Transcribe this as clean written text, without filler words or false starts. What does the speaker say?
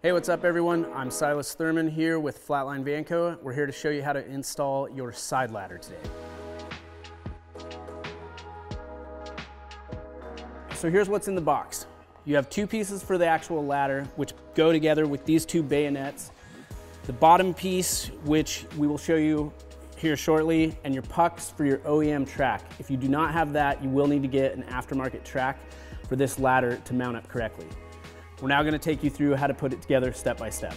Hey, what's up everyone? I'm Silas here with Flatline Van Co. We're here to show you how to install your side ladder today. So here's what's in the box. You have two pieces for the actual ladder, which go together with these two bayonets. The bottom piece, which we will show you here shortly, and your pucks for your OEM track. If you do not have that, you will need to get an aftermarket track for this ladder to mount up correctly. We're now going to take you through how to put it together step by step.